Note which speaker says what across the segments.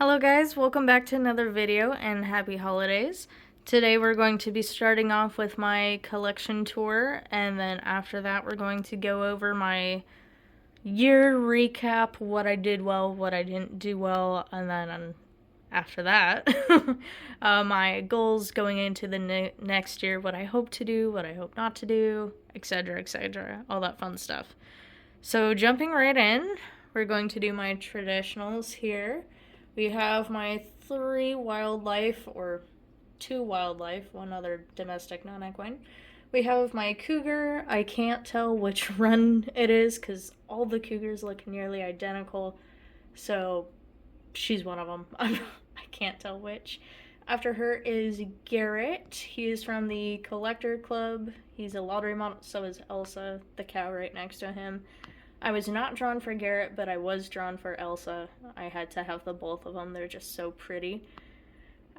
Speaker 1: Hello guys, welcome back to another video and happy holidays. Today we're going to be starting off with my collection tour, and then after that we're going to go over my year recap, what I did well, what I didn't do well, and then after that my goals going into the next year, what I hope to do, what I hope not to do, etc., all that fun stuff. So jumping right in, we're going to do my traditionals here. We have my 3 wildlife, or 2 wildlife, 1 other domestic non-equine. We have my cougar. I can't tell which run it is because all the cougars look nearly identical, so she's one of them. I can't tell which. After her is Garrett. He is from the Collector Club. He's a lottery model, so is Elsa, the cow right next to him. I was not drawn for Garrett, but I was drawn for Elsa. I had to have the both of them. They're just so pretty.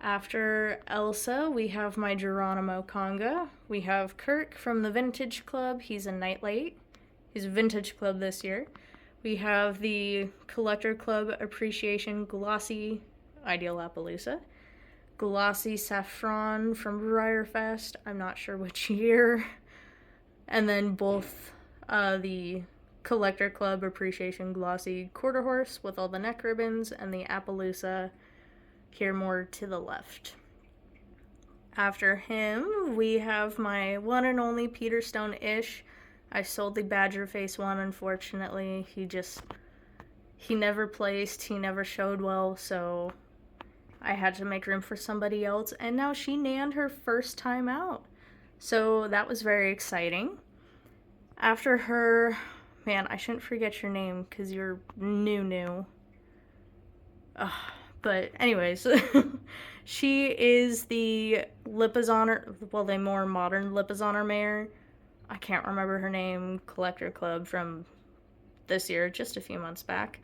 Speaker 1: After Elsa, we have my Geronimo Conga. We have Kirk from the Vintage Club. He's a Nightlight. He's a Vintage Club this year. We have the Collector Club Appreciation Glossy Ideal Appaloosa. Glossy Saffron from Briarfest. I'm not sure which year. And then both the Collector Club Appreciation Glossy Quarter Horse with all the neck ribbons, and the Appaloosa here more to the left. After him, we have my one and only Peter Stone-ish. I sold the Badger Face one, unfortunately. He never placed, he never showed well, so I had to make room for somebody else, and now she nanned her first time out. So that was very exciting. After her, man, I shouldn't forget your name because you're new. But anyways, she is the Lipizzan, well, the more modern Lipizzan mare. I can't remember her name. Collector Club from this year, just a few months back.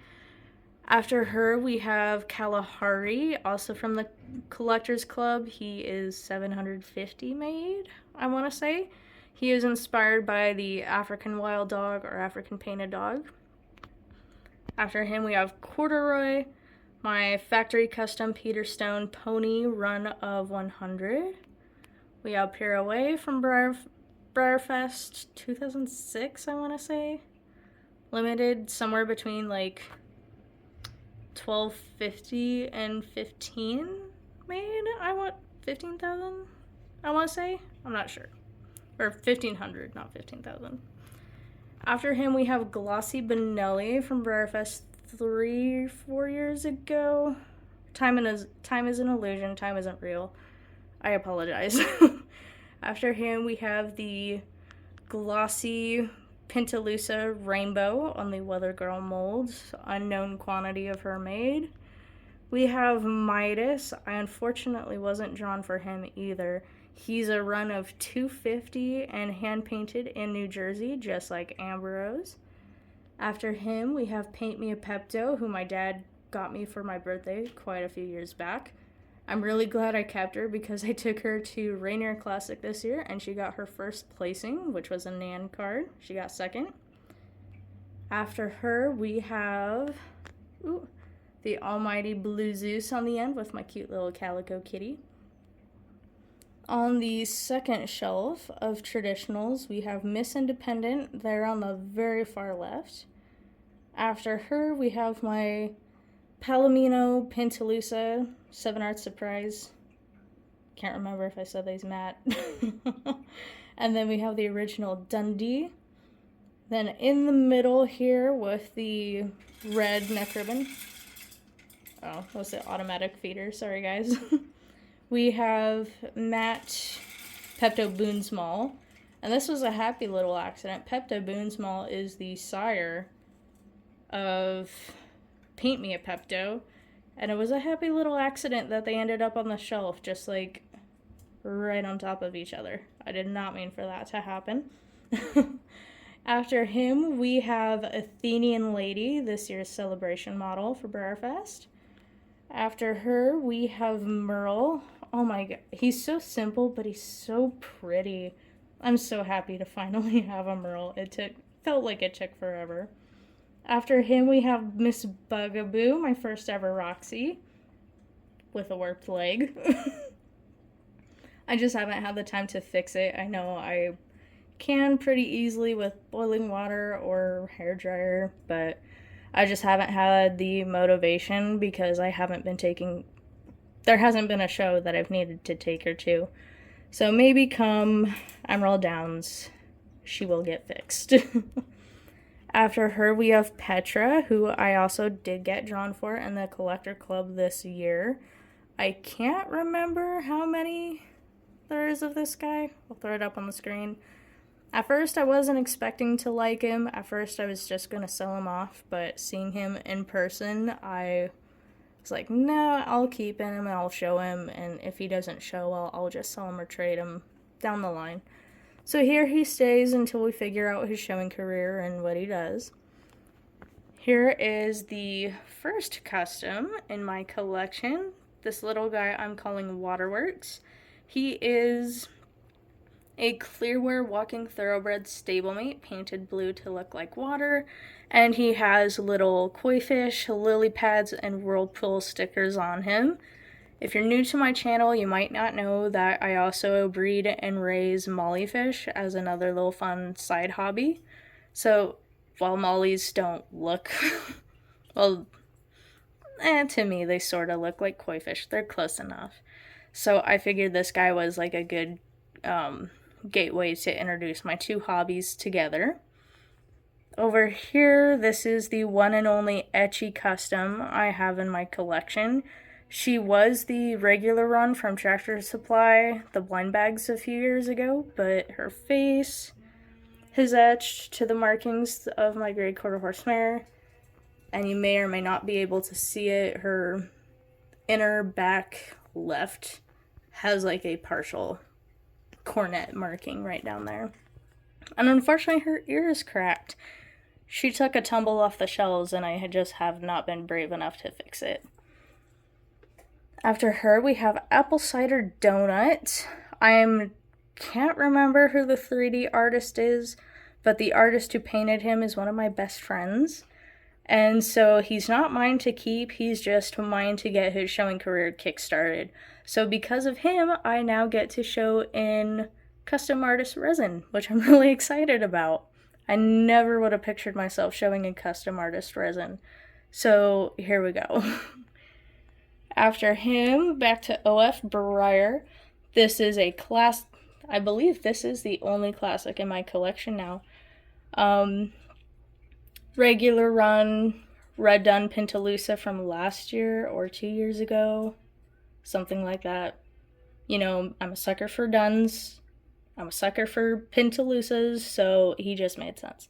Speaker 1: After her, we have Kalahari, also from the Collectors Club. He is 750 made, I want to say. He is inspired by the African wild dog or African painted dog. After him, we have Corduroy, my factory custom Peter Stone pony run of 100. We have Pirouet from Briarfest 2006, I want to say. Limited somewhere between like 1250 and 15 made. I want 15,000, I want to say. I'm not sure. Or 1,500, not 15,000. After him, we have Glossy Benelli from Briarfest 3-4 years ago. Time is an illusion. Time isn't real. I apologize. After him, we have the Glossy Pintalusa Rainbow on the Weather Girl molds. Unknown quantity of her made. We have Midas. I unfortunately wasn't drawn for him either. He's a run of 250 and hand-painted in New Jersey, just like Ambrose. After him, we have Paint Me a Pepto, who my dad got me for my birthday quite a few years back. I'm really glad I kept her because I took her to Rainier Classic this year, and she got her first placing, which was a Nan card. She got second. After her, we have the Almighty Blue Zeus on the end with my cute little calico kitty. On the second shelf of traditionals, we have Miss Independent there on the very far left. After her, we have my Palomino Pintalusa 7 Art Surprise. Can't remember if I said these matte. And then we have the original Dundee. Then in the middle here with the red neck ribbon. Oh, what's the automatic feeder? Sorry, guys. We have matte Pepto Boonsmall, and this was a happy little accident. Pepto Boonsmall is the sire of Paint Me a Pepto, and it was a happy little accident that they ended up on the shelf, just like right on top of each other. I did not mean for that to happen. After him, we have Athenian Lady, this year's celebration model for Briarfest. After her, we have Merle. Oh my god, he's so simple, but he's so pretty. I'm so happy to finally have a Merle. Felt like it took forever. After him, we have Miss Bugaboo, my first ever Roxy. with a warped leg. I just haven't had the time to fix it. I know I can pretty easily with boiling water or hair dryer, but I just haven't had the motivation because I haven't been taking, there hasn't been a show that I've needed to take her to. So maybe come Emerald Downs, she will get fixed. After her, we have Petra, who I also did get drawn for in the Collector Club this year. I can't remember how many there is of this guy. I'll throw it up on the screen. At first, I wasn't expecting to like him. At first, I was just going to sell him off, but seeing him in person, I was like, no, I'll keep him and I'll show him, and if he doesn't show, I'll just sell him or trade him down the line. So here he stays until we figure out his showing career and what he does. Here is the first custom in my collection. This little guy I'm calling Waterworks. He is a clearwear walking thoroughbred stablemate painted blue to look like water, and he has little koi fish, lily pads, and whirlpool stickers on him. If you're new to my channel, you might not know that I also breed and raise mollyfish as another little fun side hobby. So while mollies don't look, well, to me they sort of look like koi fish. They're close enough. So I figured this guy was like a good gateway to introduce my two hobbies together. Over here, this is the one and only Etchy custom I have in my collection. She was the regular run from Tractor Supply, the blind bags a few years ago, but her face is etched to the markings of my gray quarter horse mare, and you may or may not be able to see it. Her inner back left has like a partial cornet marking right down there. And unfortunately, her ear is cracked. She took a tumble off the shelves, and I just have not been brave enough to fix it. After her, we have Apple Cider Donut. I can't remember who the 3D artist is, but the artist who painted him is one of my best friends. And so he's not mine to keep, he's just mine to get his showing career kickstarted. So because of him, I now get to show in custom artist resin, which I'm really excited about. I never would have pictured myself showing in custom artist resin. So here we go. After him, back to OF Breyer. This is a class, I believe this is the only classic in my collection now. Regular run, Red Dun Pintalusa from last year or 2 years ago. Something like that. You know, I'm a sucker for Duns. I'm a sucker for Pintalusas, so he just made sense.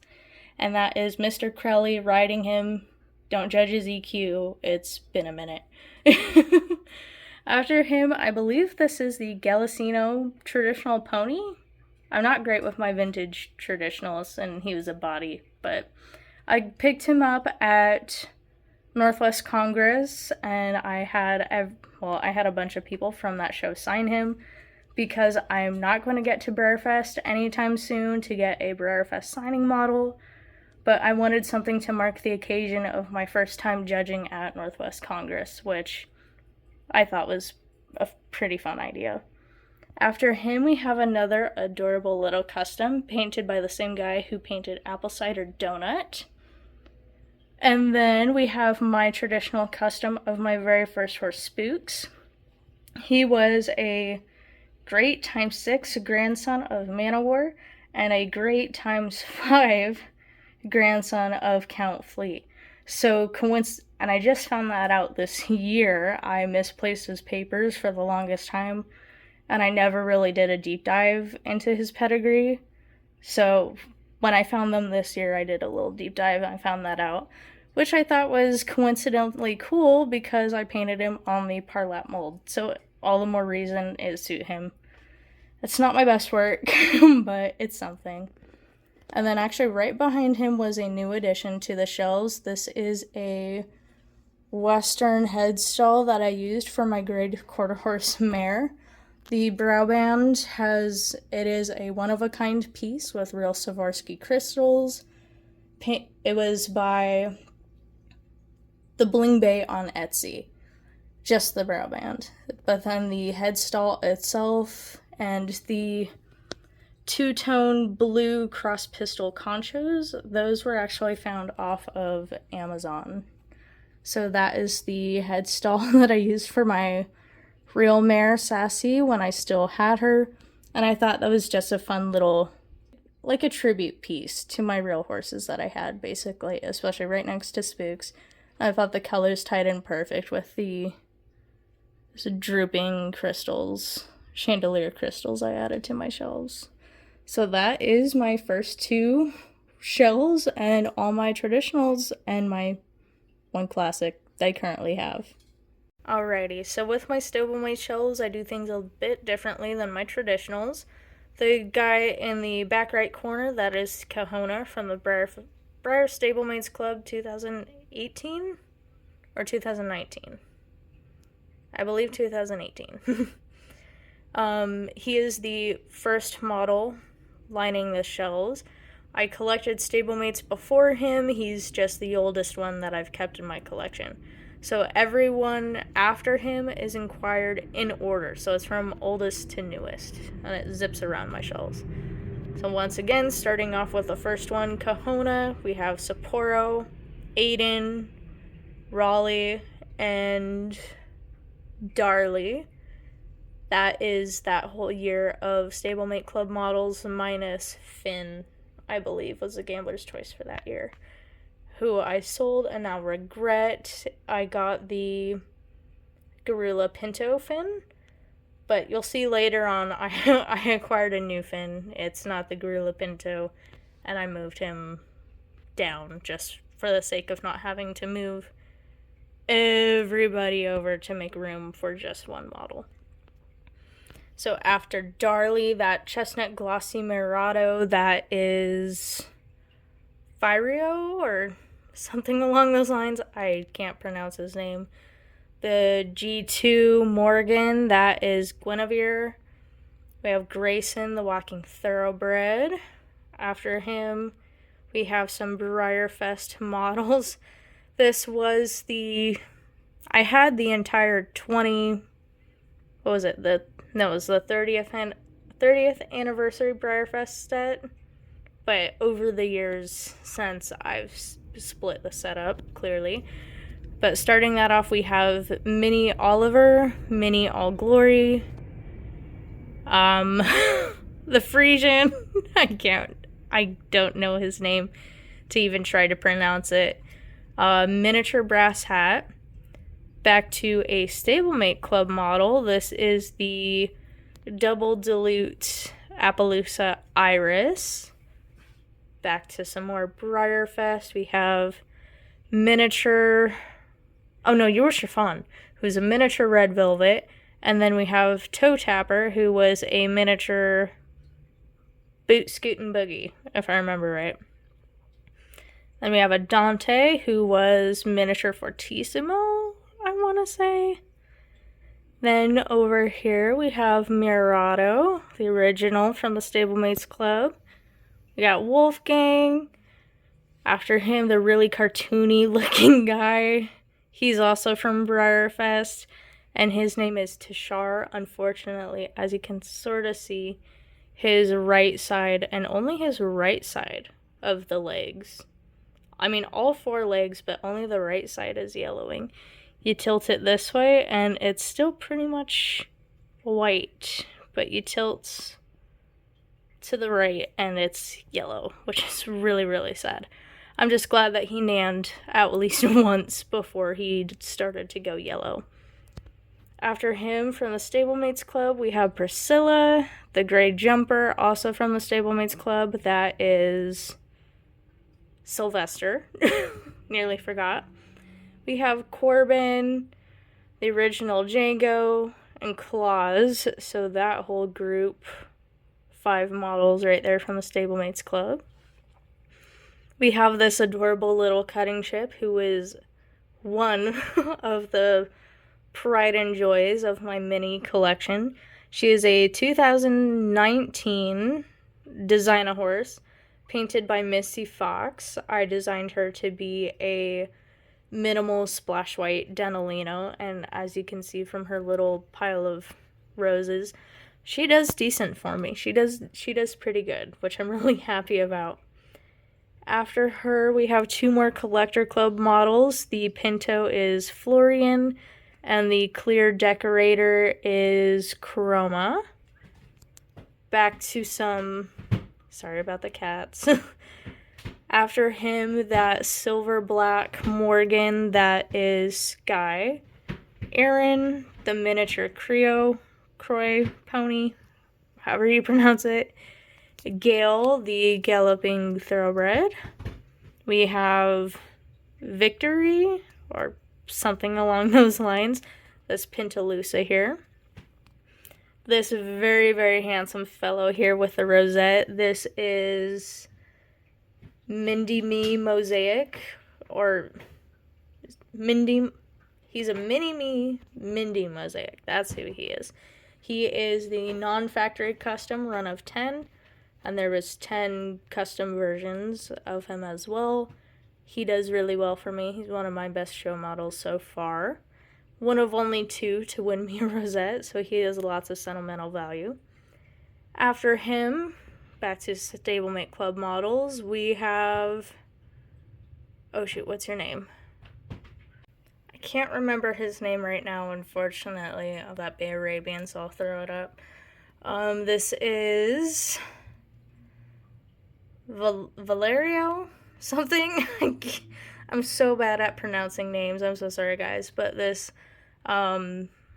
Speaker 1: And that is Mr. Crowley riding him. Don't judge his EQ. It's been a minute. After him, I believe this is the Gallicino traditional pony. I'm not great with my vintage traditionals, and he was a body, but I picked him up at Northwest Congress, and I had a bunch of people from that show sign him, because I'm not going to get to Brerfest anytime soon to get a Brerfest signing model, but I wanted something to mark the occasion of my first time judging at Northwest Congress, which I thought was a pretty fun idea. After him, we have another adorable little custom painted by the same guy who painted Apple Cider Donut. And then we have my traditional custom of my very first horse, Spooks. He was a great ×6 grandson of Manowar and a great ×5 grandson of Count Fleet. So and I just found that out this year. I misplaced his papers for the longest time, and I never really did a deep dive into his pedigree. So when I found them this year, I did a little deep dive and I found that out, which I thought was coincidentally cool because I painted him on the Parlap mold. So all the more reason it suit him. It's not my best work, but it's something. And then actually right behind him was a new addition to the shelves. This is a Western headstall that I used for my grade quarter horse mare. The brow band is a one-of-a-kind piece with real Swarovski crystals. It was by the Bling Bay on Etsy. just the brow band. But then the headstall itself and the two-tone blue cross pistol conchos, those were actually found off of Amazon. So that is the headstall that I used for my real mare, Sassy, when I still had her. And I thought that was just a fun little, like a tribute piece to my real horses that I had, basically, especially right next to Spooks. I thought the colors tied in perfect with the drooping crystals, chandelier crystals I added to my shelves. So that is my first two shells and all my traditionals and my one classic that I currently have. Alrighty, so with my stablemate shells, I do things a bit differently than my traditionals. The guy in the back right corner, that is Kahona from the Briar Stablemates Club 2018 or 2019. I believe 2018. He is the first model lining the shells. I collected stablemates before him. He's just the oldest one that I've kept in my collection. So everyone after him is inquired in order. So it's from oldest to newest, and it zips around my shelves. So once again, starting off with the first one, Kahona, we have Sapporo, Aiden, Raleigh, and Darley. That is that whole year of Stablemate Club models minus Finn, I believe, was the gambler's choice for that year, who I sold and now regret. I got the Gorilla Pinto Finn, but you'll see later on I acquired a new Finn. It's not the Gorilla Pinto, and I moved him down just for the sake of not having to move everybody over to make room for just one model. So after Darley, that chestnut glossy Mirado, that is Firio or something along those lines. I can't pronounce his name. The G2 Morgan, that is Guinevere. We have Grayson, the walking thoroughbred. After him, we have some Briarfest models. This was I had the entire 20, what was it? It was the 30th anniversary Briarfest set. But over the years since, I've split the setup, clearly. But starting that off, we have Mini Oliver, Mini All Glory, the Frisian, I don't know his name to even try to pronounce it, miniature brass hat, back to a Stablemate Club model. This is the Double Dilute Appaloosa Iris. Back to some more Briarfest. We have miniature, Yours Chiffon, who's a miniature Red Velvet. And then we have Toe Tapper, who was a miniature Boot Scoot and Boogie, if I remember right. Then we have a Dante, who was miniature Fortissimo, I want to say. Then over here we have Mirado, the original from the Stablemates Club. We got Wolfgang. After him, the really cartoony looking guy. He's also from Briarfest, and his name is Tashar. Unfortunately, as you can sort of see, his right side, and only his right side of the legs. I mean, all four legs, but only the right side is yellowing. You tilt it this way, and it's still pretty much white, but you tilt to the right, and it's yellow, which is really, really sad. I'm just glad that he nanned at least once before he started to go yellow. After him, from the Stablemates Club, we have Priscilla, the Gray Jumper, also from the Stablemates Club. That is Sylvester. Nearly forgot. We have Corbin, the original Django, and Claus. So that whole group, 5 models right there from the Stablemates Club. We have this adorable little cutting chip who is one of the pride and joys of my mini collection. She is a 2019 designer horse painted by Missy Fox. I designed her to be a minimal splash white Denalino, and as you can see from her little pile of roses, she does decent for me. She does pretty good, which I'm really happy about. After her, we have 2 more Collector Club models. The Pinto is Florian, and the Clear Decorator is Chroma. Back to some... Sorry about the cats. After him, that silver black Morgan, that is Sky. Aaron, the miniature Croy pony, however you pronounce it. Gale, the galloping thoroughbred. We have Victory, or something along those lines. This Pintalusa here. This very, very handsome fellow here with the rosette. This is Mindy Me Mosaic, or Mindy. He's a Mini Me Mindy Mosaic. That's who he is. He is the non-factory custom run of 10, and there was 10 custom versions of him as well. He does really well for me. He's one of my best show models so far. One of only 2 to win me a rosette, so he has lots of sentimental value. After him, back to Stablemate Club models, we have... Oh shoot, what's your name? I can't remember his name right now, unfortunately. Of that Bay Arabian, so I'll throw it up. This is... Valerio? Something? I'm so bad at pronouncing names. I'm so sorry, guys. But this Palomino,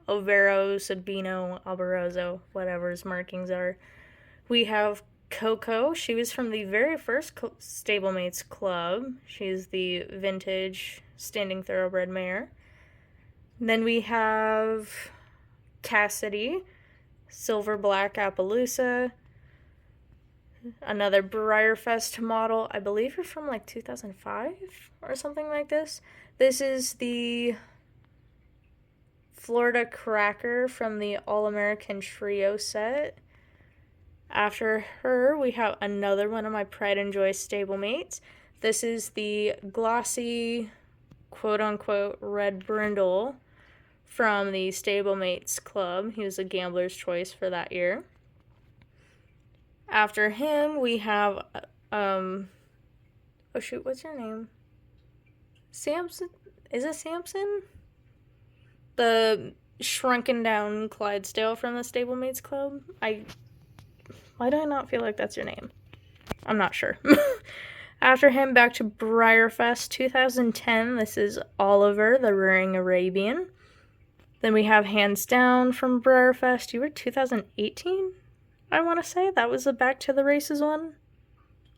Speaker 1: Overo, Sabino, Albarozo, whatever his markings are. We have Coco. She was from the very first Stablemates Club. She's the vintage standing thoroughbred mare. Then we have Cassidy, silver black Appaloosa. Another Briarfest model. I believe you're from like 2005 or something like this. This is the Florida Cracker from the All-American Trio set. After her, we have another one of my Pride and Joy stablemates. This is the glossy, quote-unquote, red brindle from the Stablemates Club. He was a gambler's choice for that year. After him, we have, oh shoot, what's your name? Samson? Is it Samson? The shrunken down Clydesdale from the Stablemates Club? Why do I not feel like that's your name? I'm not sure. After him, back to Briarfest 2010. This is Oliver, the Rearing Arabian. Then we have Hands Down from Briarfest. You were 2018? I want to say that was the Back to the Races one.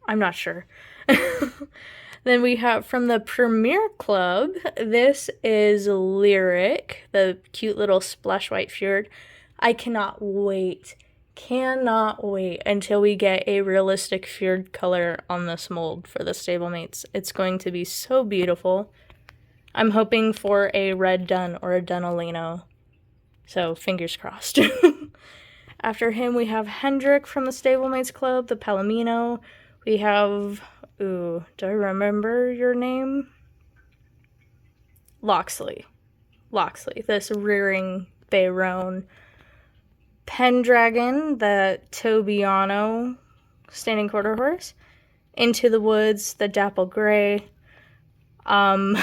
Speaker 1: I'm not sure. Then we have from the Premier Club, this is Lyric, the cute little splash white fjord. I cannot wait until we get a realistic fjord color on this mold for the stablemates. It's going to be so beautiful. I'm hoping for a red dun or a Dunalino, so fingers crossed. After him, we have Hendrick from the Stablemates Club, the Palomino. We have, do I remember your name? Loxley, this Rearing Bayroan. Pendragon, the Tobiano standing quarter horse. Into the Woods, the Dapple Gray. I'm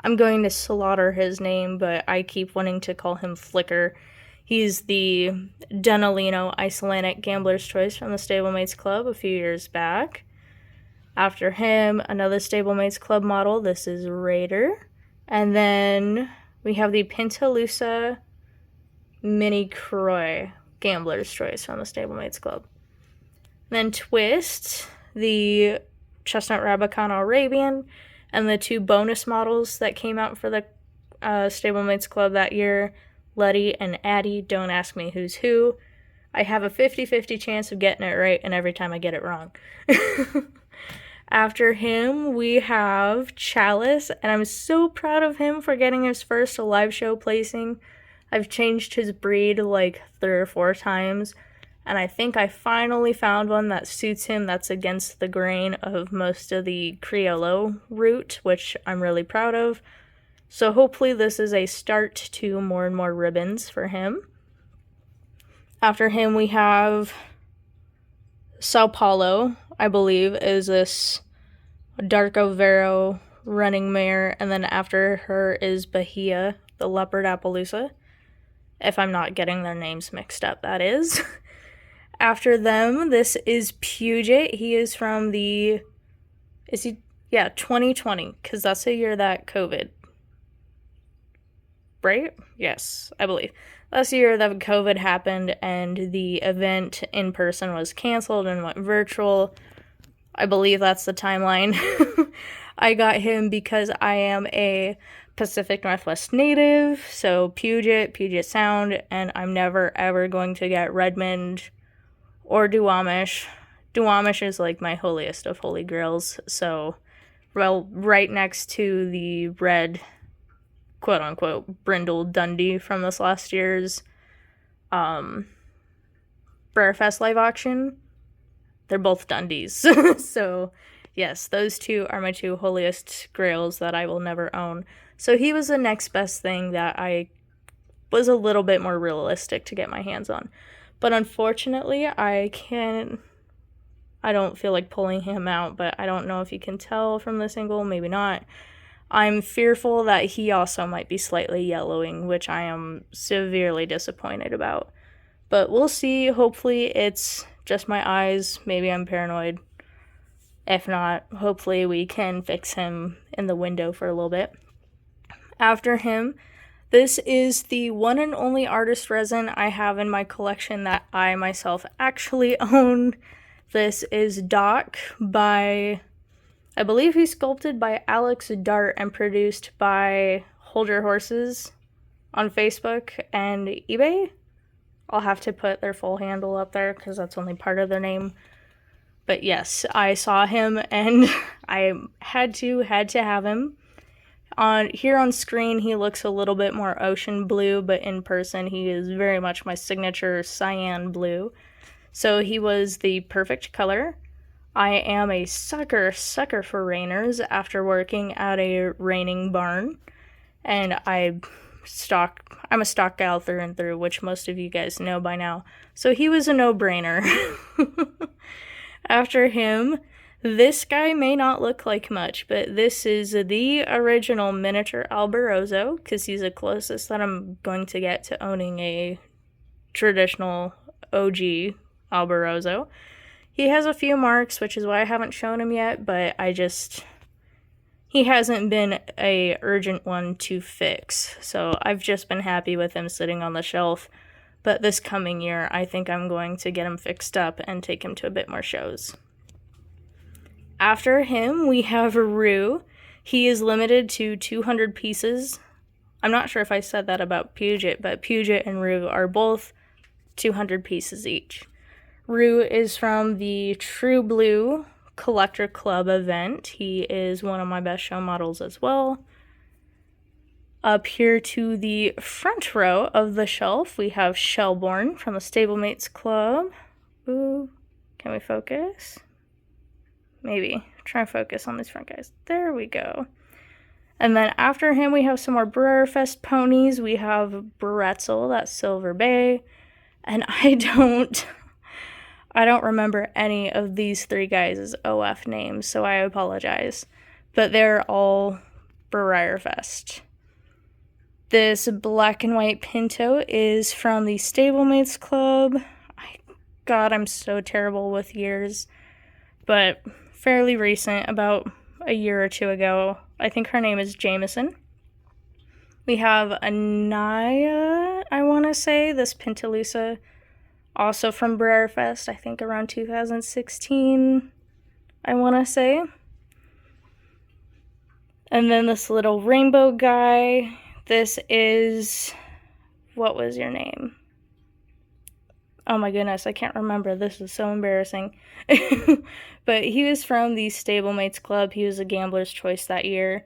Speaker 1: going to slaughter his name, but I keep wanting to call him Flicker. He's the Dunalino Icelandic Gambler's Choice from the Stablemates Club a few years back. After him, another Stablemates Club model. This is Raider. And then we have the Pintalusa Mini Croy Gambler's Choice from the Stablemates Club. Then Twist, the Chestnut Rabicano Arabian, and the 2 bonus models that came out for the Stablemates Club that year. Letty and Addie, don't ask me who's who. I have a 50-50 chance of getting it right, and every time I get it wrong. After him, we have Chalice, and I'm so proud of him for getting his first live show placing. I've changed his breed like 3 or 4 times, And I think I finally found one that suits him that's against the grain of most of the Criollo route, which I'm really proud of. So hopefully this is a start to more and more ribbons for him. After him we have Sao Paulo, I believe, is this dark Overo running mare, and then after her is Bahia, the leopard Appaloosa. If I'm not getting their names mixed up, that is. After them, this is Puget. He is from 2020, because that's the year that COVID, right? Yes, I believe. That's the year that COVID happened and the event in person was canceled and went virtual. I believe that's the timeline. I got him because I am a Pacific Northwest native, so Puget Sound, and I'm never ever going to get Redmond or Duwamish. Duwamish is like my holiest of holy grails, so right next to the red, quote-unquote, Brindle Dundee from this last year's Brerfest live auction. They're both Dundies. So, yes, those two are my two holiest grails that I will never own. So he was the next best thing that I was a little bit more realistic to get my hands on. But unfortunately, I don't feel like pulling him out, but I don't know if you can tell from this angle, maybe not. I'm fearful that he also might be slightly yellowing, which I am severely disappointed about. But we'll see. Hopefully it's just my eyes. Maybe I'm paranoid. If not, hopefully we can fix him in the window for a little bit. After him, this is the one and only artist resin I have in my collection that I myself actually own. This is Doc by, I believe he's sculpted by Alex Dart and produced by Hold Your Horses on Facebook and eBay. I'll have to put their full handle up there because that's only part of their name. But yes, I saw him and I had to have him. Here on screen, he looks a little bit more ocean blue, but in person, he is very much my signature cyan blue. So he was the perfect color. I am a sucker for rainers after working at a raining barn. And I'm a stock gal through and through, which most of you guys know by now. So he was a no-brainer. After him, this guy may not look like much, but this is the original miniature Albarozo, because he's the closest that I'm going to get to owning a traditional OG Albarozo. He has a few marks, which is why I haven't shown him yet, but he hasn't been a urgent one to fix, so I've just been happy with him sitting on the shelf. But this coming year, I think I'm going to get him fixed up and take him to a bit more shows. After him, we have Rue. He is limited to 200 pieces. I'm not sure if I said that about Puget, but Puget and Rue are both 200 pieces each. Rue is from the True Blue Collector Club event. He is one of my best show models as well. Up here to the front row of the shelf, we have Shelbourne from the Stablemates Club. Ooh, can we focus? Maybe. Try and focus on these front guys. There we go. And then after him, we have some more Brerfest ponies. We have Bretzel, that's Silver Bay. And I don't remember any of these three guys' OF names, so I apologize. But they're all Brerfest. This black and white Pinto is from the Stablemates Club. God, I'm so terrible with years. But fairly recent, about a year or two ago. I think her name is Jameson. We have Anaya, I want to say, this Pintalusa, also from Brerfest, I think around 2016, I want to say. And then this little rainbow guy. This is, what was your name? Oh my goodness, I can't remember. This is so embarrassing. But he was from the Stablemates Club. He was a gambler's choice that year.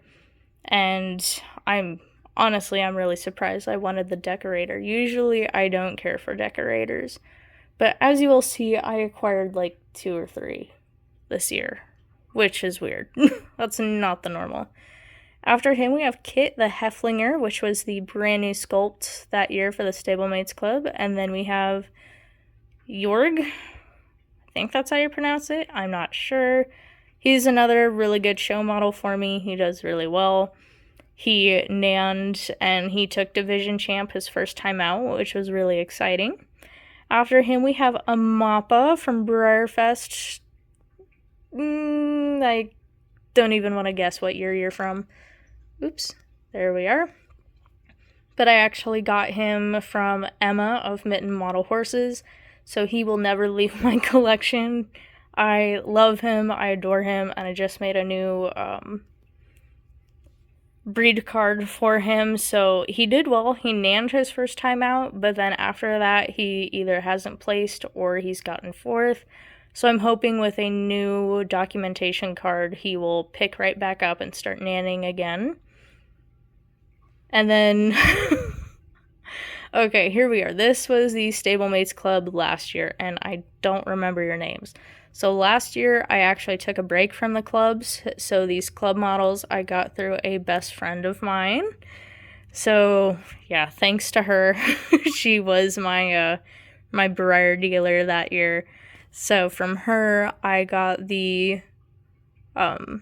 Speaker 1: And I'm really surprised I wanted the decorator. Usually I don't care for decorators. But as you will see, I acquired like 2 or 3 this year, which is weird. That's not the normal. After him, we have Kit the Heflinger, which was the brand new sculpt that year for the Stablemates Club. And then we have Jorg. I think that's how you pronounce it. I'm not sure. He's another really good show model for me. He does really well. He nanned and he took Division Champ his first time out, which was really exciting. After him, we have a Mappa from Briarfest. I don't even want to guess what year you're from. Oops, there we are. But I actually got him from Emma of Mitten Model Horses, so he will never leave my collection. I love him, I adore him, and I just made a new breed card for him, so he did well. He nanned his first time out, but then after that he either hasn't placed or he's gotten 4th. So I'm hoping with a new documentation card he will pick right back up and start nanning again. And then okay, here we are. This was the Stablemates Club last year, and I don't remember your names. So last year, I actually took a break from the clubs. So these club models I got through a best friend of mine. So yeah, thanks to her. She was my my Briar dealer that year. So from her, I got the oh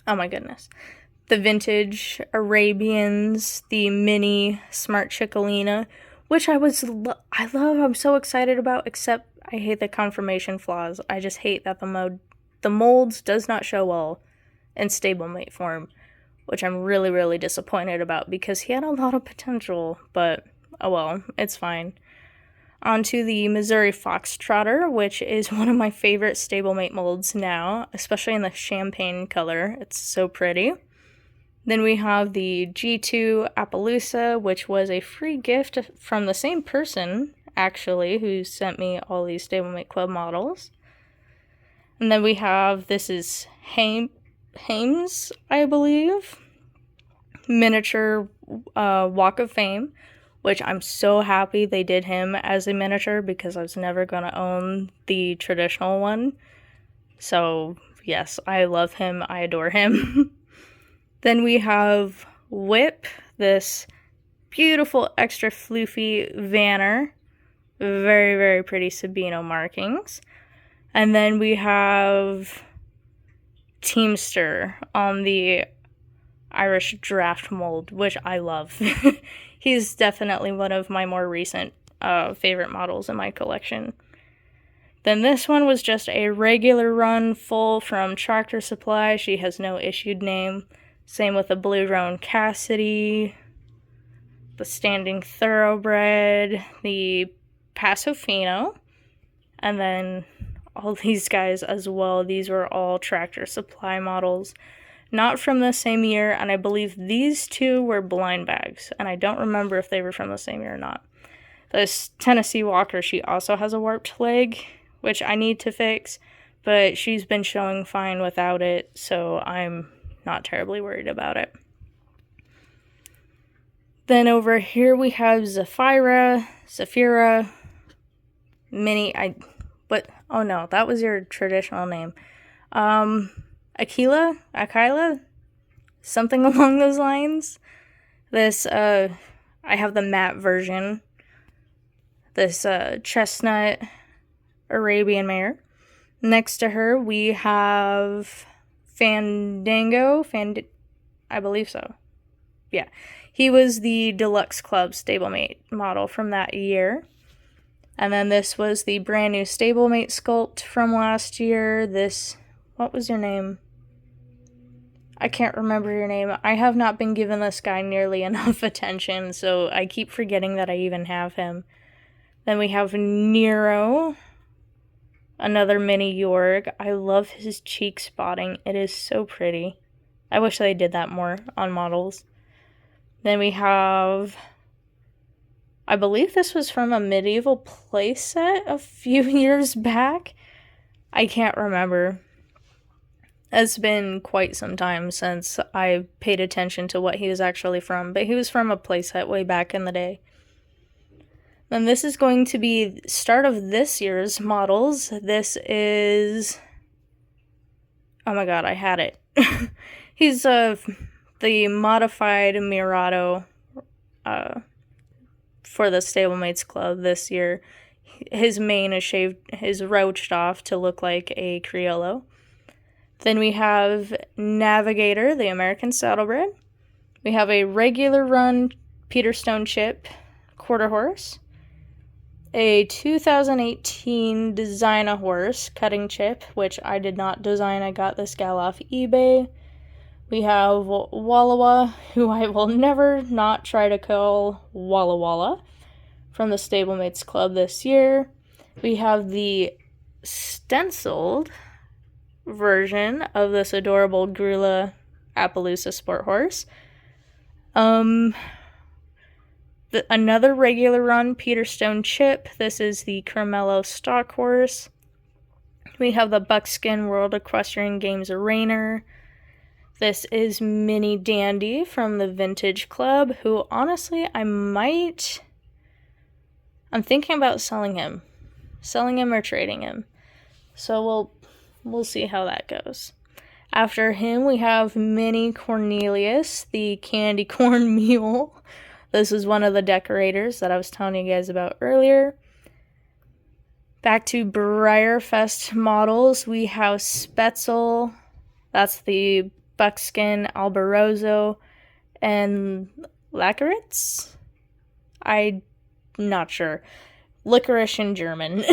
Speaker 1: my goodness, the vintage Arabians, the mini Smart Chickalina, which I love. I'm so excited about, except I hate the conformation flaws. I just hate that the molds does not show well in stablemate form, which I'm really, really disappointed about because he had a lot of potential, but oh well, it's fine. Onto the Missouri Foxtrotter, which is one of my favorite stablemate molds now, especially in the champagne color. It's so pretty. Then we have the G2 Appaloosa, which was a free gift from the same person, actually, who sent me all these Stablemate Club models. And then we have, this is Hames, I believe, miniature Walk of Fame, which I'm so happy they did him as a miniature because I was never going to own the traditional one. So, yes, I love him. I adore him. Then we have Whip, this beautiful extra floofy Vanner. Very, very pretty Sabino markings. And then we have Teamster on the Irish Draft mold, which I love. He's definitely one of my more recent favorite models in my collection. Then this one was just a regular run full from Tractor Supply. She has no issued name. Same with the Blue Roan Cassidy, the Standing Thoroughbred, the Paso Fino, and then all these guys as well. These were all Tractor Supply models. Not from the same year, and I believe these two were blind bags, and I don't remember if they were from the same year or not. This Tennessee Walker, she also has a warped leg, which I need to fix, but she's been showing fine without it, so I'm not terribly worried about it. Then over here we have Zafira, Mini, oh no, that was your traditional name. Akila, something along those lines. This, I have the matte version. This, chestnut Arabian mare. Next to her, we have Fandango, I believe so. Yeah, he was the Deluxe Club stablemate model from that year. And then this was the brand new stablemate sculpt from last year. This, what was your name? I can't remember your name. I have not been given this guy nearly enough attention, so I keep forgetting that I even have him. Then we have Nero, another mini Jorg. I love his cheek spotting. It is so pretty. I wish they did that more on models. Then we have, I believe this was from a medieval playset a few years back. I can't remember. It's been quite some time since I paid attention to what he was actually from, but he was from a playset way back in the day. And this is going to be start of this year's models. This is, oh my god, I had it. He's the modified Mirado for the Stablemates Club this year. His mane is roached off to look like a Criollo. Then we have Navigator, the American Saddlebred. We have a regular run Peterstone Chip quarter horse. A 2018 Design-a horse cutting chip, which I did not design. I got this gal off eBay. We have Walla Walla, who I will never not try to call Walla Walla, from the Stablemates Club this year. We have the stenciled version of this adorable Grula Appaloosa Sport Horse. Another regular run Peterstone Chip. This is the Carmelo Stock Horse. We have the Buckskin World Equestrian Games Rainer. This is Mini Dandy from the Vintage Club, who honestly I'm thinking about selling him or trading him. So we'll see how that goes. After him, we have Mini Cornelius, the candy corn mule. This is one of the decorators that I was telling you guys about earlier. Back to Breyerfest models, we have Spetzel, that's the Buckskin Albarozo, and Lackeritz? I'm not sure. Licorice in German.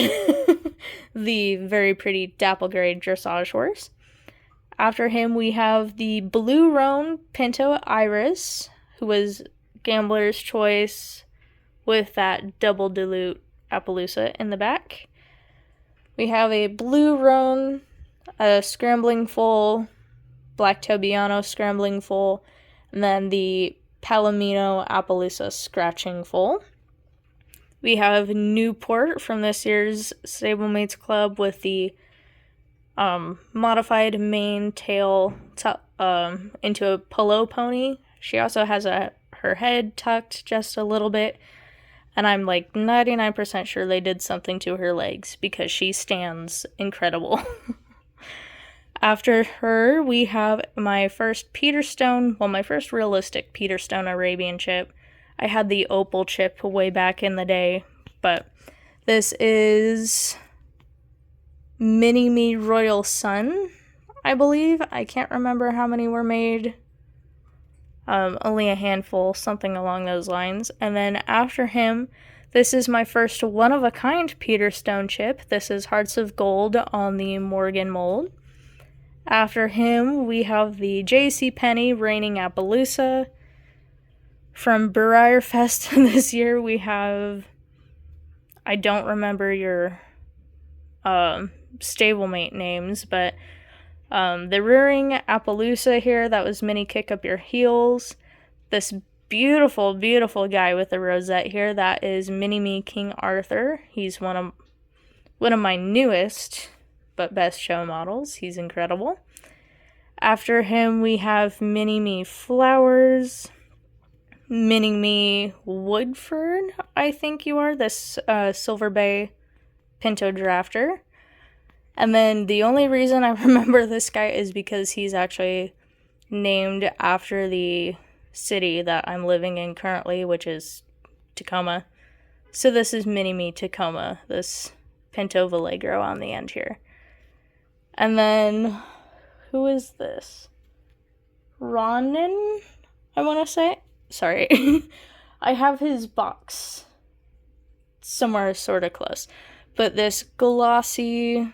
Speaker 1: The very pretty dapple gray dressage horse. After him, we have the Blue Roan Pinto Iris, who was Gambler's Choice with that double dilute Appaloosa in the back. We have a Blue Roan, a Scrambling Foal, Black Tobiano Scrambling Foal, and then the Palomino Appaloosa Scratching Foal. We have Newport from this year's Stablemates Club with the modified mane tail into a polo pony. She also has her head tucked just a little bit, and I'm like 99% sure they did something to her legs because she stands incredible. After her, we have my first realistic Peterstone Arabian chip. I had the opal chip way back in the day, but this is Mini-Me Royal Sun, I believe. I can't remember how many were made. Only a handful, something along those lines. And then after him, this is my first one-of-a-kind Peterstone chip. This is Hearts of Gold on the Morgan mold. After him, we have the JCPenney Reigning Appaloosa. From Breyerfest this year, we have, I don't remember your stablemate names, but the Rearing Appaloosa here, that was Mini Kick Up Your Heels. This beautiful, beautiful guy with the rosette here, that is Mini-Me King Arthur. He's one of my newest but best show models. He's incredible. After him, we have Mini-Me Flowers, Mini-Me Woodford, I think you are, this Silver Bay Pinto Drafter. And then the only reason I remember this guy is because he's actually named after the city that I'm living in currently, which is Tacoma. So this is Mini-Me Tacoma, this Pinto Vallegro on the end here. And then, who is this? Ronin, I want to say? Sorry. I have his box somewhere sort of close. But this glossy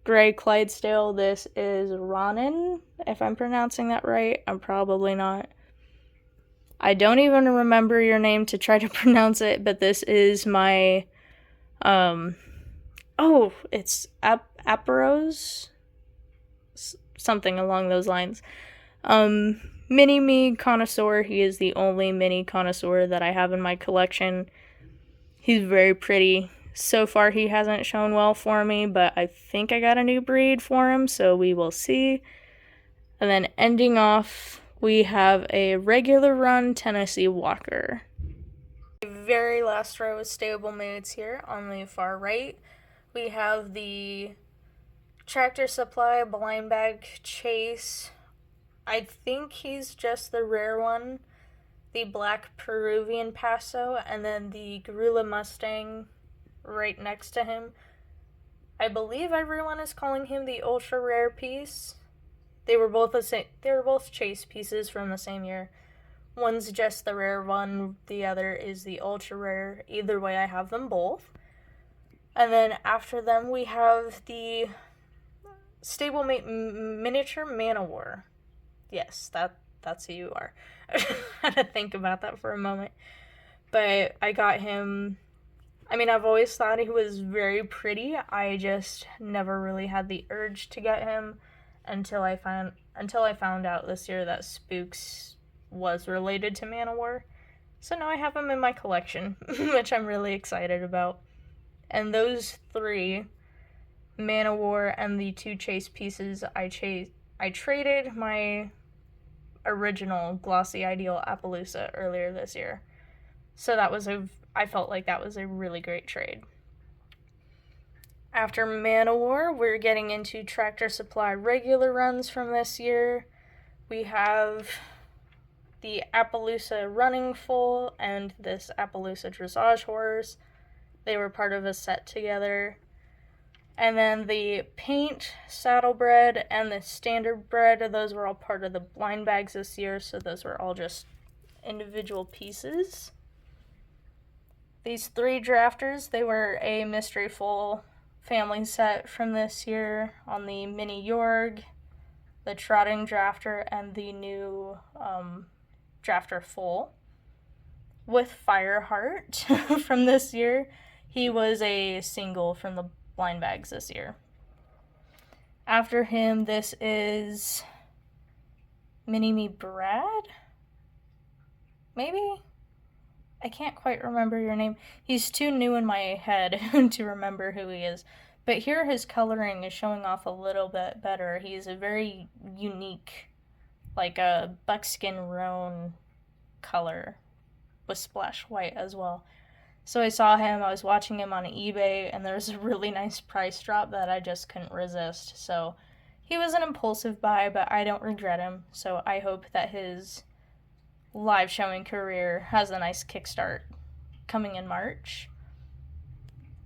Speaker 1: gray Clydesdale, this is Ronin, if I'm pronouncing that right. I'm probably not. I don't even remember your name to try to pronounce it, but this is my, it's Aparos? Something along those lines. Mini-Me Connoisseur, he is the only mini connoisseur that I have in my collection. He's very pretty. So far, he hasn't shown well for me, but I think I got a new breed for him, so we will see. And then ending off, we have a regular run Tennessee Walker. very last row of stablemates here on the far right, we have the Tractor Supply blind bag chase. I think he's just the rare one. The black Peruvian Paso, and then the Gorilla Mustang right next to him. I believe everyone is calling him the ultra rare piece. They were both chase pieces from the same year. One's just the rare one, the other is the ultra rare. Either way, I have them both. And then after them, we have the stablemate miniature Man-O-War. Yes, that's who you are. I had to think about that for a moment. But I got him. I mean, I've always thought he was very pretty. I just never really had the urge to get him until I found out this year that Spooks was related to Man-O-War. So now I have him in my collection, which I'm really excited about. And those three, Man-O-War and the two chase pieces, I traded my original Glossy Ideal Appaloosa earlier this year. So I felt like that was a really great trade. After Man-O-War, we're getting into Tractor Supply regular runs from this year. We have the Appaloosa Running Foal and this Appaloosa Dressage Horse. They were part of a set together. And then the Paint Saddlebred and the Standard Bred, those were all part of the blind bags this year, so those were all just individual pieces. These three drafters, they were a Mystery Foal family set from this year on the Mini Yorg, the Trotting Drafter, and the new Drafter Foal. With Fireheart from this year, he was a single from the blind bags this year. After him, this is Mini-Me Brad? Maybe? I can't quite remember your name. He's too new in my head to remember who he is. But here his coloring is showing off a little bit better. He's a very unique, like a buckskin roan color with splash white as well. So I saw him, I was watching him on eBay, and there was a really nice price drop that I just couldn't resist. So he was an impulsive buy, but I don't regret him. So I hope that his live showing career has a nice kickstart coming in March.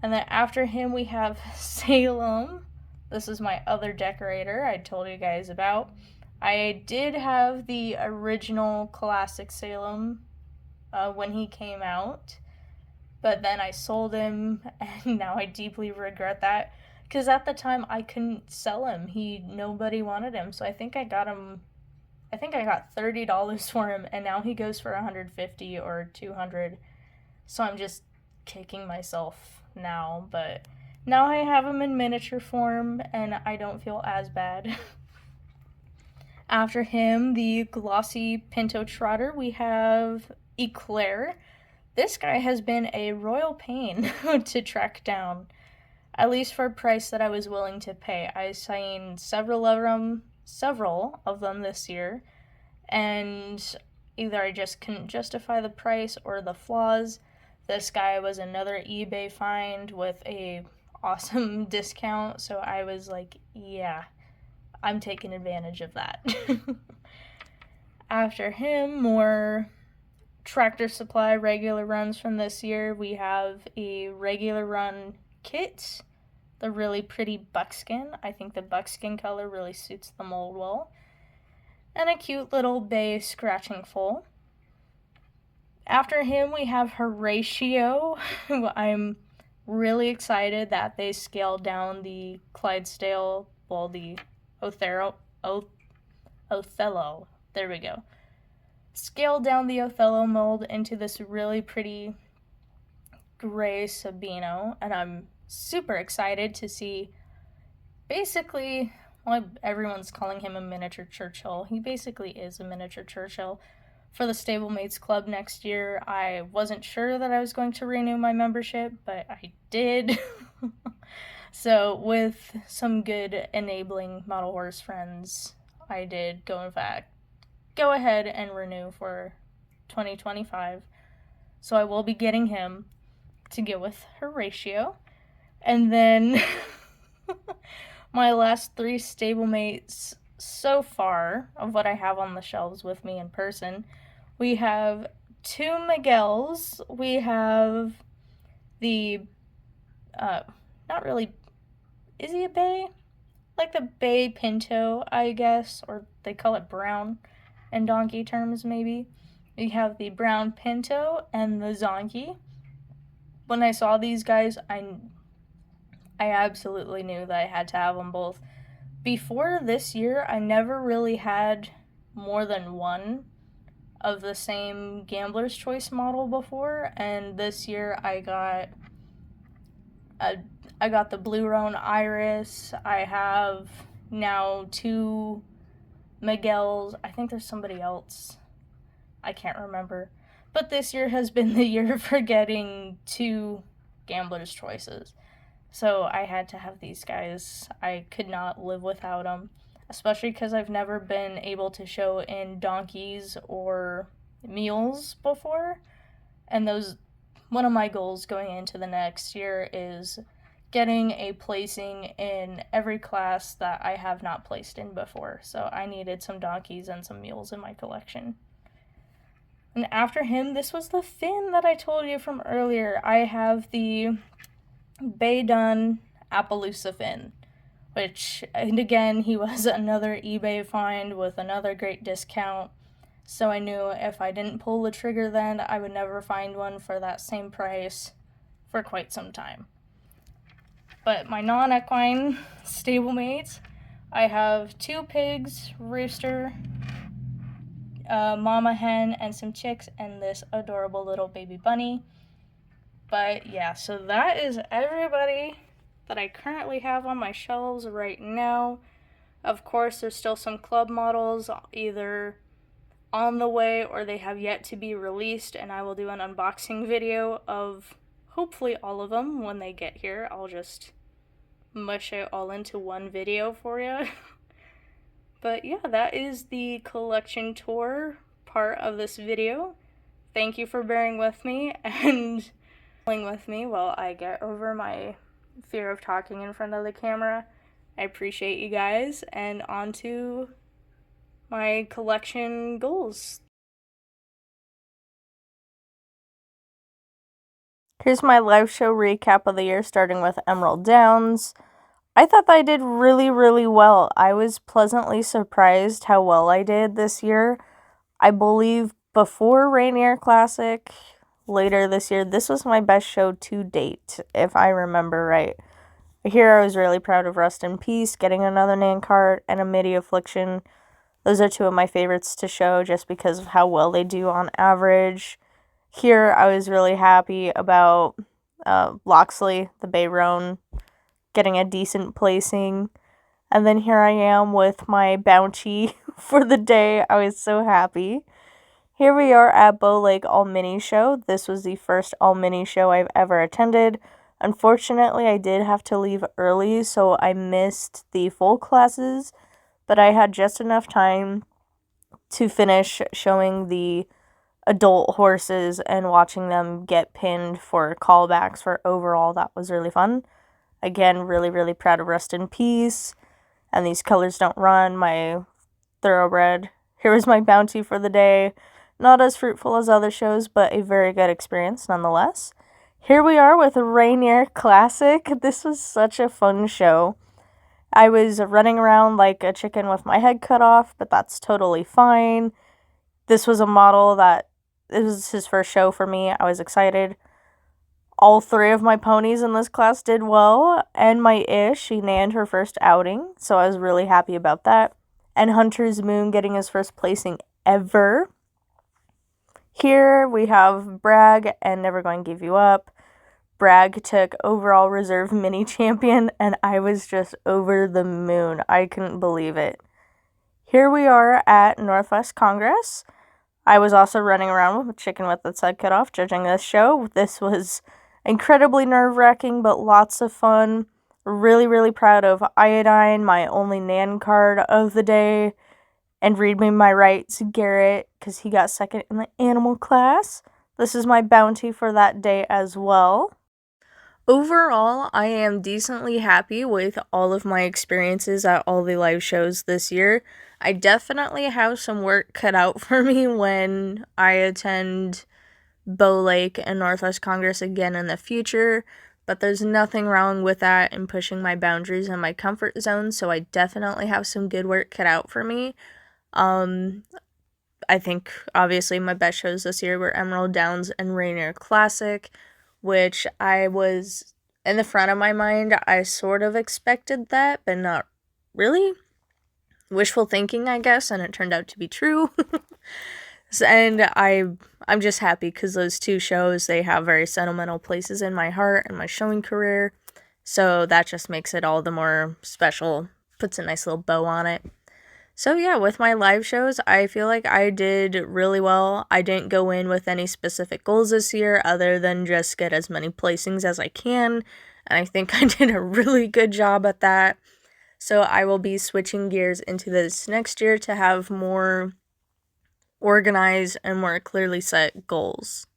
Speaker 1: And then after him we have Salem. This is my other decorator I told you guys about. I did have the original classic Salem when he came out, but then I sold him, and now I deeply regret that, because at the time I couldn't sell him. Nobody wanted him, so I think I got $30 for him, and now he goes for $150 or $200. So I'm just kicking myself now, but now I have him in miniature form, and I don't feel as bad. After him, the glossy Pinto Trotter, we have Eclair. This guy has been a royal pain to track down, at least for a price that I was willing to pay. I signed several of them this year, and either I just couldn't justify the price or the flaws. This guy was another eBay find with a awesome discount, so I was like, yeah, I'm taking advantage of that. After him, more Tractor Supply regular runs from this year. We have a regular run kit, the really pretty buckskin. I think the buckskin color really suits the mold well. And a cute little bay scratching foal. After him, we have Horatio. I'm really excited that they scaled down the Clydesdale, the Othello. There we go. Scaled down the Othello mold into this really pretty gray Sabino, and I'm super excited to see basically, well, everyone's calling him a miniature Churchill. He basically is a miniature Churchill. For the Stablemates Club next year, I wasn't sure that I was going to renew my membership, but I did. So with some good enabling model horse friends, I did go ahead and renew for 2025. So I will be getting him to go with Horatio. And then my last 3 stablemates so far of what I have on the shelves with me in person, we have 2 Miguels. We have the, not really, is he a bay? Like the bay pinto, I guess, or they call it brown in donkey terms, maybe. We have the brown pinto and the zonkey. When I saw these guys, I absolutely knew that I had to have them both. Before this year, I never really had more than one of the same Gambler's Choice model before, and this year I got the Blue Roan Iris. I have now 2 Miguels. I think there's somebody else. I can't remember. But this year has been the year for getting 2 Gambler's Choices. So I had to have these guys. I could not live without them, especially because I've never been able to show in donkeys or mules before. And one of my goals going into the next year is getting a placing in every class that I have not placed in before. So I needed some donkeys and some mules in my collection. And after him, this was the Finn that I told you from earlier. I have the Bay Dun Appaloosa Finn, and again, he was another eBay find with another great discount. So I knew if I didn't pull the trigger then, I would never find one for that same price for quite some time. But my non-equine stablemates, I have 2 pigs, rooster, mama hen, and some chicks, and this adorable little baby bunny. But yeah, so that is everybody that I currently have on my shelves right now. Of course, there's still some club models either on the way or they have yet to be released, and I will do an unboxing video of hopefully all of them when they get here. I'll just mush it all into one video for you. But yeah, that is the collection tour part of this video. Thank you for bearing with me and with me while I get over my fear of talking in front of the camera. I appreciate you guys, and on to my collection goals. Here's my live show recap of the year, starting with Emerald Downs. I thought that I did really, really well. I was pleasantly surprised how well I did this year. I believe before Rainier Classic, later this year, this was my best show to date, if I remember right. Here I was really proud of Rust in Peace, getting another Nan cart, and a Midi Affliction. Those are 2 of my favorites to show just because of how well they do on average. Here I was really happy about Loxley, the Bay Roan, getting a decent placing. And then here I am with my bounty for the day. I was so happy. Here we are at Bow Lake All Mini Show. This was the first All Mini show I've ever attended. Unfortunately, I did have to leave early, so I missed the full classes, but I had just enough time to finish showing the adult horses and watching them get pinned for callbacks for overall. That was really fun. Again, really, really proud of Rust in Peace. And these colors don't run, my thoroughbred. Here was my bounty for the day. Not as fruitful as other shows, but a very good experience nonetheless. Here we are with Rainier Classic. This was such a fun show. I was running around like a chicken with my head cut off, but that's totally fine. This was a model that, it was his first show for me. I was excited. All 3 of my ponies in this class did well, and my Ish, she nanned her first outing, so I was really happy about that. And Hunter's Moon getting his first placing ever. Here we have Bragg and Never Going to Give You Up. Bragg took overall reserve mini champion, and I was just over the moon. I couldn't believe it. Here we are at Northwest Congress. I was also running around with a chicken with its head cut off, judging this show. This was incredibly nerve-wracking, but lots of fun. Really, really proud of Iodine, my only Nan card of the day. And Read Me My Rights, Garrett, because he got second in the animal class. This is my bounty for that day as well. Overall, I am decently happy with all of my experiences at all the live shows this year. I definitely have some work cut out for me when I attend Bow Lake and Northwest Congress again in the future, but there's nothing wrong with that and pushing my boundaries and my comfort zone, so I definitely have some good work cut out for me. I think obviously my best shows this year were Emerald Downs and Rainier Classic, which I was in the front of my mind. I sort of expected that, but not really. Wishful thinking, I guess, and it turned out to be true. And I'm just happy because those two shows, they have very sentimental places in my heart and my showing career. So that just makes it all the more special, puts a nice little bow on it. So yeah, with my live shows, I feel like I did really well. I didn't go in with any specific goals this year other than just get as many placings as I can. And I think I did a really good job at that. So I will be switching gears into this next year to have more organized and more clearly set goals.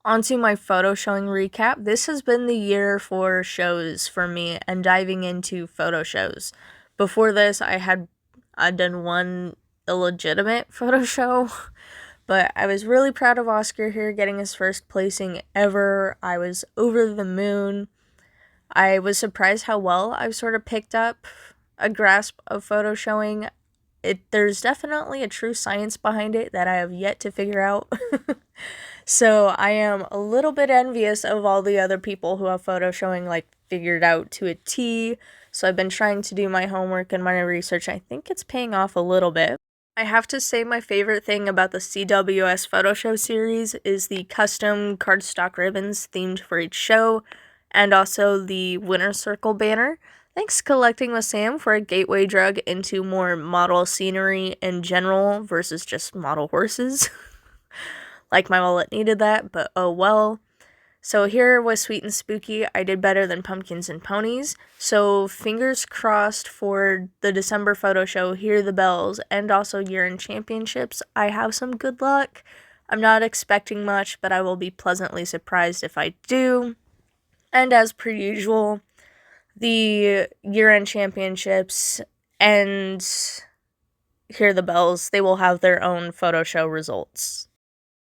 Speaker 1: Onto my photo showing recap. This has been the year for shows for me and diving into photo shows. Before this, I'd done one illegitimate photo show, but I was really proud of Oscar here getting his first placing ever. I was over the moon. I was surprised how well I've sort of picked up a grasp of photo showing. There's definitely a true science behind it that I have yet to figure out. So I am a little bit envious of all the other people who have photo showing like figured out to a T. So I've been trying to do my homework and my research. I think it's paying off a little bit. I have to say my favorite thing about the CWS photo show series is the custom cardstock ribbons themed for each show and also the winner's circle banner. Thanks Collecting with Sam for a gateway drug into more model scenery in general versus just model horses. Like my wallet needed that, but oh well. So here was Sweet and Spooky. I did better than Pumpkins and Ponies. So fingers crossed for the December photo show, Hear the Bells, and also year-end championships. I have some good luck. I'm not expecting much, but I will be pleasantly surprised if I do. And as per usual, the year-end championships and Hear the Bells, they will have their own photo show results.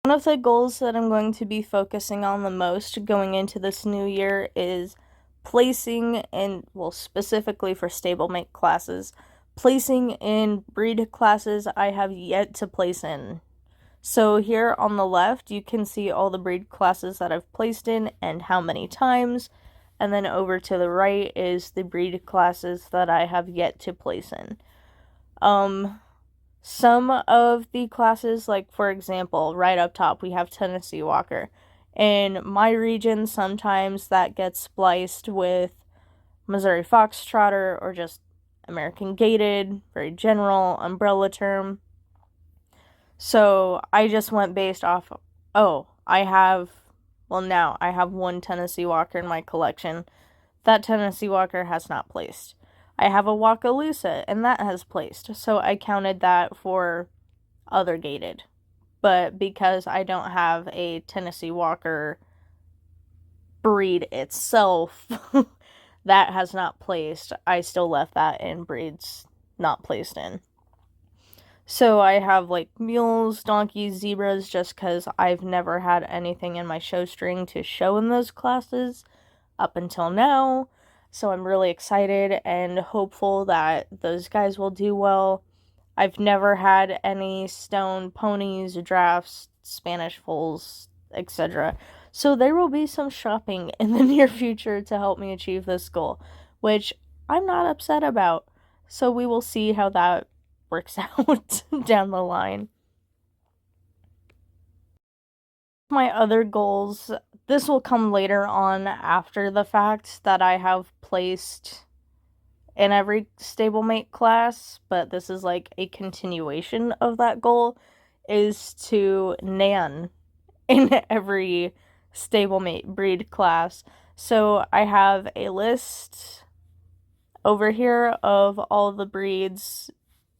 Speaker 1: One of the goals that I'm going to be focusing on the most going into this new year is placing in, well, specifically for stablemate classes, placing in breed classes I have yet to place in. So here on the left, you can see all the breed classes that I've placed in and how many times. And then over to the right is the breed classes that I have yet to place in. Some of the classes, like for example, right up top, we have Tennessee Walker. In my region, sometimes that gets spliced with Missouri Foxtrotter or just American Gated, very general umbrella term. So I just went based off, now I have one Tennessee Walker in my collection. That Tennessee Walker has not placed. I have a Wakalusa, and that has placed. So I counted that for other gated. But because I don't have a Tennessee Walker breed itself, that has not placed. I still left that in breeds not placed in. So I have like mules, donkeys, zebras, just because I've never had anything in my show string to show in those classes up until now. So I'm really excited and hopeful that those guys will do well. I've never had any stone ponies, drafts, Spanish foals, etc. So there will be some shopping in the near future to help me achieve this goal, which I'm not upset about. So we will see how that works out down the line. My other goals, this will come later on after the fact that I have placed in every stablemate class, but this is like a continuation of that goal, is to nan in every stablemate breed class. So I have a list over here of all the breeds,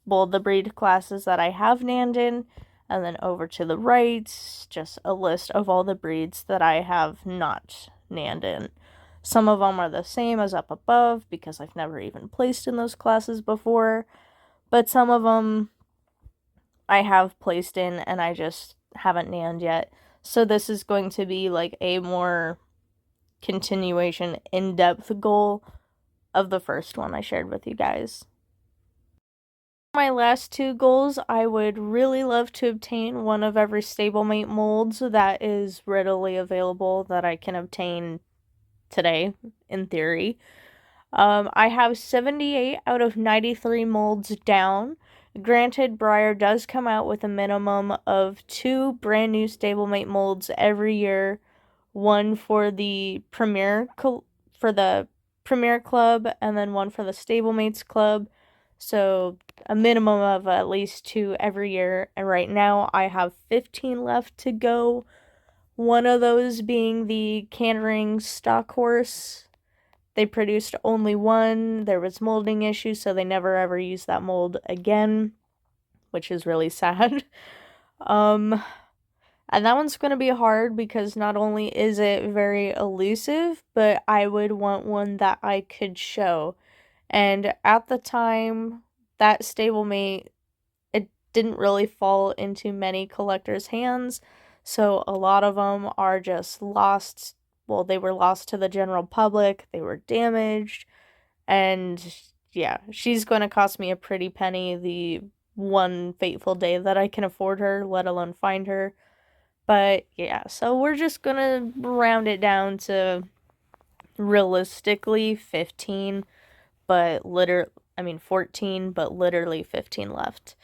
Speaker 1: well, the breed classes that I have nanned in, And then over to the right, just a list of all the breeds that I have not nanned in. Some of them are the same as up above because I've never even placed in those classes before, but some of them I have placed in and I just haven't nanned yet. So this is going to be like a more continuation, in-depth goal of the first one I shared with you guys. My last two goals, I would really love to obtain one of every stablemate molds that is readily available that I can obtain today, in theory. I have 78 out of 93 molds down. Granted, Breyer does come out with a minimum of 2 brand new stablemate molds every year. One for the Premier Club, and then one for the Stablemates Club. So a minimum of at least 2 every year. And right now I have 15 left to go. One of those being the Cantering Stock Horse. They produced only one. There was molding issues, so they never ever used that mold again, which is really sad. And that one's going to be hard because not only is it very elusive, but I would want one that I could show. And at the time, that stablemate, it didn't really fall into many collectors' hands, so a lot of them are just lost. Well, they were lost to the general public, they were damaged, and yeah, she's going to cost me a pretty penny the one fateful day that I can afford her, let alone find her. But yeah, so we're just gonna round it down to realistically 15, but 14, but literally 15 left.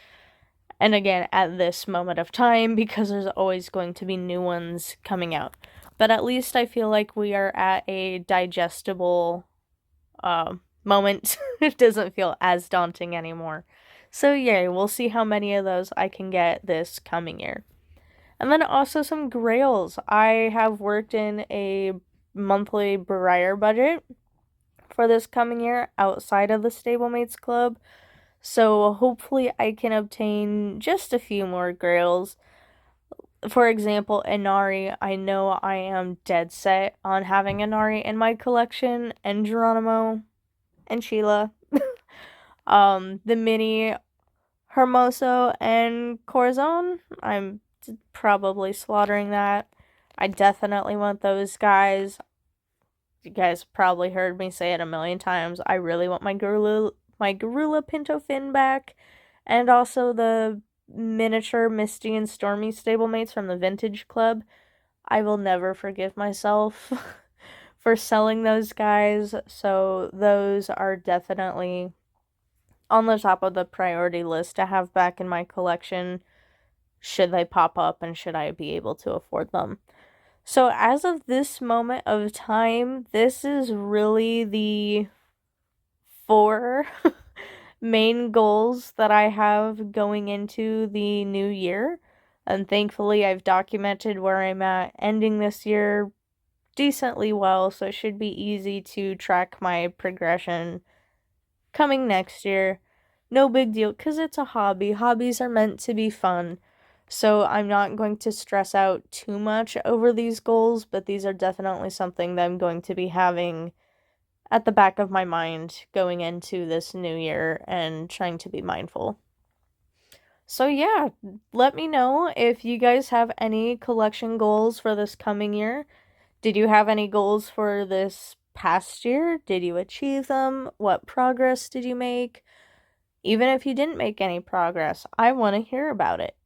Speaker 1: And again, at this moment of time, because there's always going to be new ones coming out. But at least I feel like we are at a digestible moment. It doesn't feel as daunting anymore. So yay, we'll see how many of those I can get this coming year. And then also some grails. I have worked in a monthly Breyer budget for this coming year outside of the Stablemates Club. So hopefully I can obtain just a few more grails. For example, Inari. I know I am dead set on having Inari in my collection, and Geronimo, and Sheila. The mini Hermoso and Corazon. I'm probably slaughtering that. I definitely want those guys. You guys probably heard me say it a million times. I really want my Garula Pinto Fin back, and also the miniature Misty and Stormy stablemates from the Vintage Club. I will never forgive myself for selling those guys, so those are definitely on the top of the priority list to have back in my collection should they pop up and should I be able to afford them. So as of this moment of time, this is really the 4 main goals that I have going into the new year. And thankfully I've documented where I'm at ending this year decently well, so it should be easy to track my progression coming next year. No big deal, because it's a hobby. Hobbies are meant to be fun. So I'm not going to stress out too much over these goals, but these are definitely something that I'm going to be having at the back of my mind going into this new year and trying to be mindful. So yeah, let me know if you guys have any collection goals for this coming year. Did you have any goals for this past year? Did you achieve them? What progress did you make? Even if you didn't make any progress, I want to hear about it.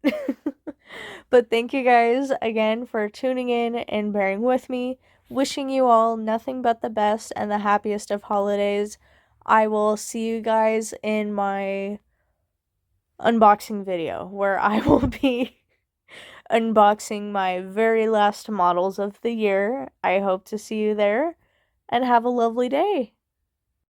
Speaker 1: But thank you guys again for tuning in and bearing with me. Wishing you all nothing but the best and the happiest of holidays. I will see you guys in my unboxing video where I will be unboxing my very last models of the year. I hope to see you there and have a lovely day.